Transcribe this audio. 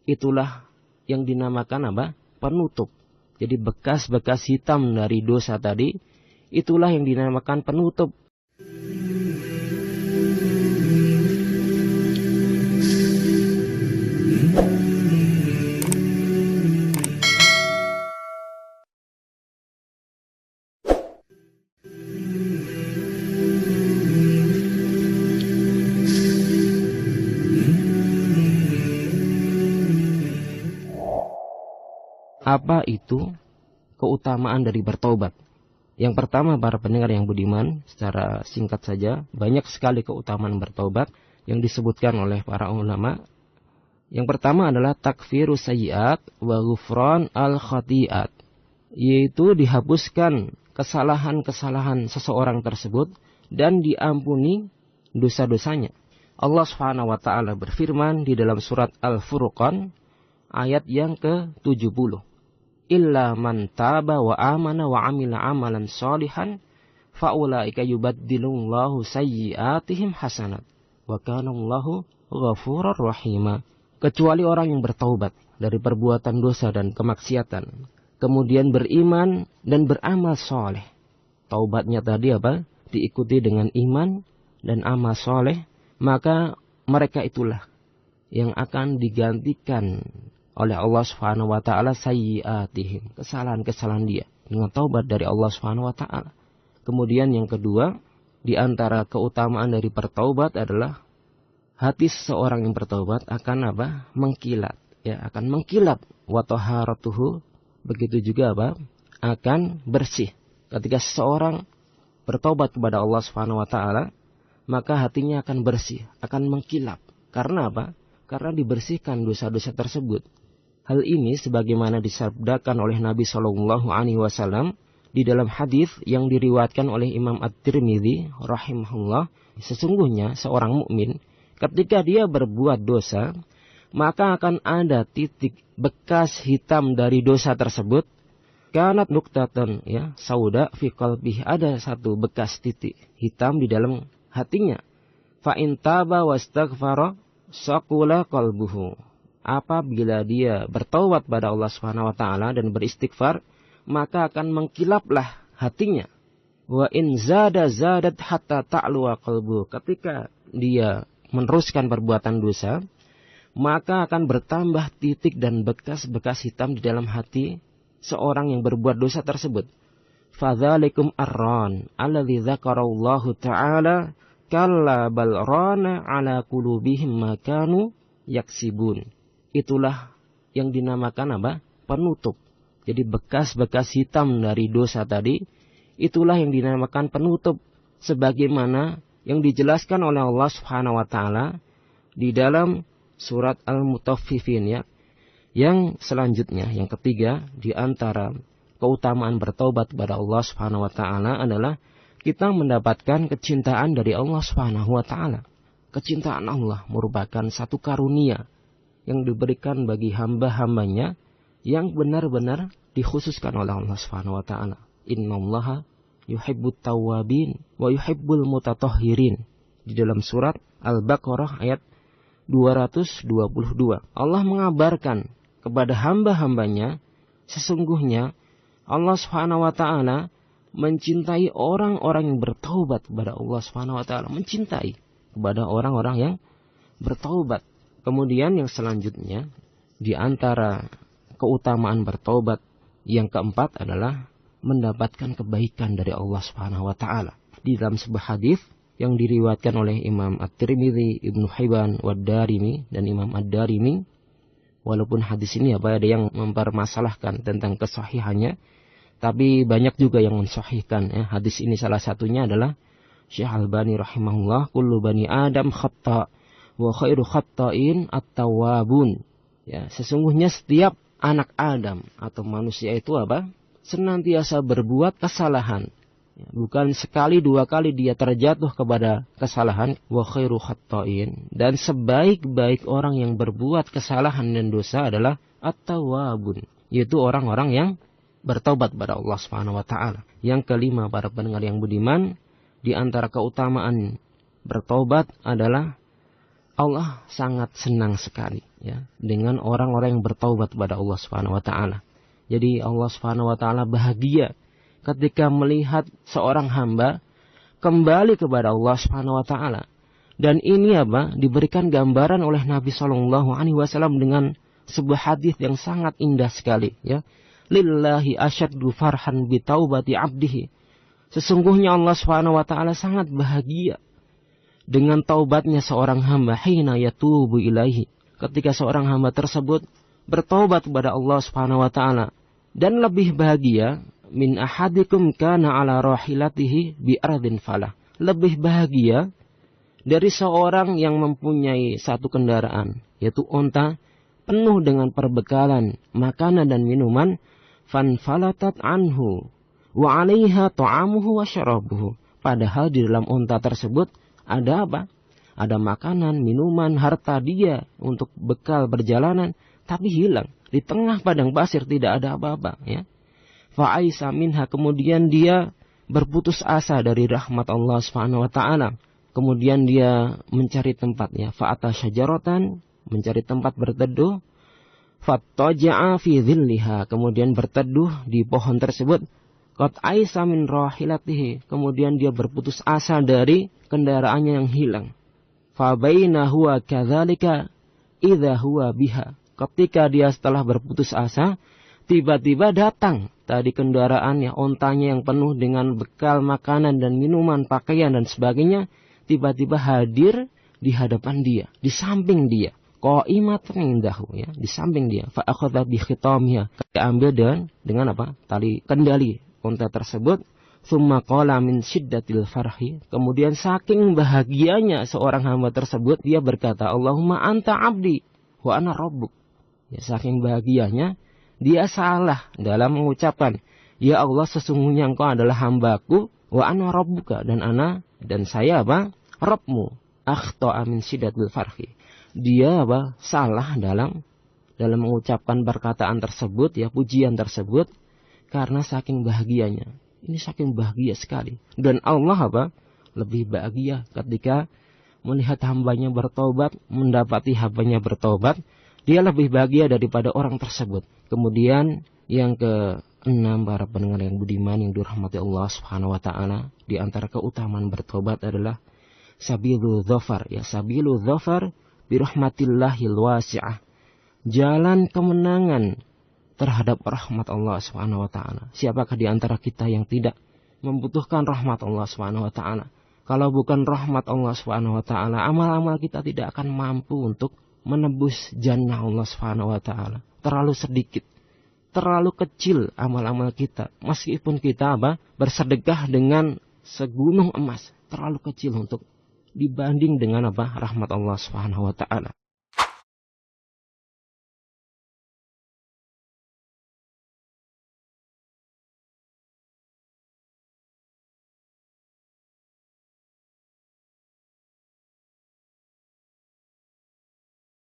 itulah yang dinamakan apa? Penutup. Jadi bekas-bekas hitam dari dosa tadi, itulah yang dinamakan penutup. Apa itu keutamaan dari bertobat? Yang pertama, para pendengar yang budiman, secara singkat saja, banyak sekali keutamaan bertobat yang disebutkan oleh para ulama. Yang pertama adalah takfirus sayyiat wa ghufran al-khati'at, yaitu dihapuskan kesalahan-kesalahan seseorang tersebut dan diampuni dosa-dosanya. Allah Subhanahu wa taala berfirman di dalam surat Al-Furqan ayat yang ke-70. Illa man taba wa amana wa amila amalan sholihan faulaika yubaddilullahu sayyiatihim hasanat wa kanallahu ghafurur rahima. Kecuali orang yang bertaubat dari perbuatan dosa dan kemaksiatan, kemudian beriman dan beramal soleh. Taubatnya tadi apa? Diikuti dengan iman dan amal soleh, maka mereka itulah yang akan digantikan oleh Allah Subhanahu wa taala sayyiatihim, kesalahan-kesalahan dia dengan taubat dari Allah Subhanahu wa taala. Kemudian yang kedua, di antara keutamaan dari bertaubat adalah hati seseorang yang bertaubat akan apa? Mengkilat, ya, akan mengkilat. Wa taharatuhu, begitu juga apa? Akan bersih. Ketika seseorang bertaubat kepada Allah Subhanahu wa taala, maka hatinya akan bersih, akan mengkilap. Karena apa? Karena dibersihkan dosa-dosa tersebut. Hal ini sebagaimana disabdakan oleh Nabi Shallallahu Alaihi Wasallam di dalam hadis yang diriwayatkan oleh Imam At-Tirmidzi rahimahullah. Sesungguhnya seorang mukmin ketika dia berbuat dosa, maka akan ada titik bekas hitam dari dosa tersebut. Kanat nuktatan, ya, sauda fi qalbihi, ada satu bekas titik hitam di dalam hatinya. Fa in taba wastaghfara saqula qalbuhu. Apabila dia bertaubat pada Allah Subhanahu wa taala dan beristighfar, maka akan mengkilaplah hatinya. Wa in zadat hatta ta'luwa qalbu. Ketika dia meneruskan perbuatan dosa, maka akan bertambah titik dan bekas-bekas hitam di dalam hati seorang yang berbuat dosa tersebut. Fadzalikum arran alladzi dzakarallahu ta'ala kalla bal rana ala qulubihim ma kanu yaksibun. Itulah yang dinamakan apa? Penutup. Jadi bekas-bekas hitam dari dosa tadi, itulah yang dinamakan penutup. Sebagaimana yang dijelaskan oleh Allah Subhanahu wa taala di dalam surat Al-Mutaffifin, ya. Yang selanjutnya, yang ketiga, di antara keutamaan bertaubat kepada Allah Subhanahu wa taala adalah kita mendapatkan kecintaan dari Allah Subhanahu wa taala. Kecintaan Allah merupakan satu karunia yang diberikan bagi hamba-hambanya yang benar-benar dikhususkan oleh Allah Subhanahu wa taala. Innallaha yuhibbut tawwabin wa yuhibbul mutatahhirin. Di dalam surat Al-Baqarah ayat 222. Allah mengabarkan kepada hamba-hambanya, sesungguhnya Allah Subhanahu wa taala mencintai orang-orang yang bertaubat kepada Allah Subhanahu wa taala, mencintai kepada orang-orang yang bertaubat. Kemudian yang selanjutnya, di antara keutamaan bertaubat yang keempat adalah mendapatkan kebaikan dari Allah Subhanahu wa taala. Di dalam sebuah hadis yang diriwayatkan oleh Imam At-Tirmidzi, Ibnu Hibban, Wad-Darimi dan Imam Ad-Darimi, walaupun hadis ini ada yang mempermasalahkan tentang kesahihannya, tapi banyak juga yang mensahihkan, ya. Hadis ini salah satunya adalah Syekh Albani rahimahullah, kullu bani Adam khata' wa khairu khatta'in at-tawwabun. Ya, sesungguhnya setiap anak Adam atau manusia itu apa? Senantiasa berbuat kesalahan. Ya, bukan sekali dua kali dia terjatuh kepada kesalahan. Wa khairu khatta'in, dan sebaik-baik orang yang berbuat kesalahan dan dosa adalah at-tawwabun, yaitu orang-orang yang bertaubat pada Allah Subhanahu wa taala. Yang kelima, para pendengar yang budiman, di antara keutamaan bertaubat adalah Allah sangat senang sekali ya, dengan orang-orang yang bertaubat kepada Allah Subhanahu wa taala. Jadi Allah Subhanahu wa taala bahagia ketika melihat seorang hamba kembali kepada Allah Subhanahu wa taala. Dan ini diberikan gambaran oleh Nabi Shallallahu alaihi wasallam dengan sebuah hadis yang sangat indah sekali, ya. Lillahi asyaddu farhan bi taubati 'abdihi. Sesungguhnya Allah Subhanahu wa taala sangat bahagia dengan taubatnya seorang hamba, hina yatubu ilaihi, ketika seorang hamba tersebut bertaubat kepada Allah Subhanahu wa taala. Dan lebih bahagia min ahadikum kana ala rahilatihi bi ardin falah. Lebih bahagia dari seorang yang mempunyai satu kendaraan, yaitu onta penuh dengan perbekalan makanan dan minuman, fanfalatat anhu wa 'alaiha ta'amuhu wa syarabuhu. Padahal di dalam onta tersebut ada apa? Ada makanan, minuman, harta dia untuk bekal perjalanan, tapi hilang. Di tengah padang pasir tidak ada apa-apa, ya. Fa'aisa minha, kemudian dia berputus asa dari rahmat Allah Subhanahu wa taala. Kemudian dia mencari tempat, ya. Fa'ata syajaratan, mencari tempat berteduh. Fattaja'a fi dhilliha, kemudian berteduh di pohon tersebut. Qad aisa min rahilatihi, kemudian dia berputus asa dari kendaraannya yang hilang. Fa baina huwa kadzalika idza huwa biha, ketika dia setelah berputus asa, tiba-tiba datang tadi kendaraannya, ontanya yang penuh dengan bekal makanan dan minuman, pakaian dan sebagainya, tiba-tiba hadir di hadapan dia, di samping dia. Qa'imatan indahu, ya, di samping dia. Fa akhadha bi khitamiha, diambil dengan apa? Tali kendali onta tersebut. Tsumma qala min syiddatil farhi, kemudian saking bahagianya seorang hamba tersebut, dia berkata, Allahumma anta abdi wa ana rabbuk. Ya, saking bahagianya dia salah dalam mengucapkan, ya Allah, sesungguhnya engkau adalah hambaku, wa ana rabbuka, dan saya Rabbmu. Akhta'a min syiddatil farhi. Dia salah dalam mengucapkan perkataan tersebut, ya, pujian tersebut, karena saking bahagianya. Ini saking bahagia sekali. Dan Allah lebih bahagia ketika melihat hambanya bertobat, mendapati hambanya bertobat. Dia lebih bahagia daripada orang tersebut. Kemudian yang ke-6, para pendengar yang budiman yang dirahmati Allah Subhanahu wa taala, di antara keutamaan bertobat adalah sabilu dzafar, ya, sabilu dzafar bi rahmatillahil wasi'ah. Jalan kemenangan terhadap rahmat Allah Subhanahu wa taala. Siapakah di antara kita yang tidak membutuhkan rahmat Allah Subhanahu wa taala? Kalau bukan rahmat Allah Subhanahu wa taala, amal-amal kita tidak akan mampu untuk menembus jannah Allah Subhanahu wa taala. Terlalu sedikit, terlalu kecil amal-amal kita. Meskipun kita bersedekah dengan segunung emas, terlalu kecil untuk dibanding dengan rahmat Allah Subhanahu wa taala.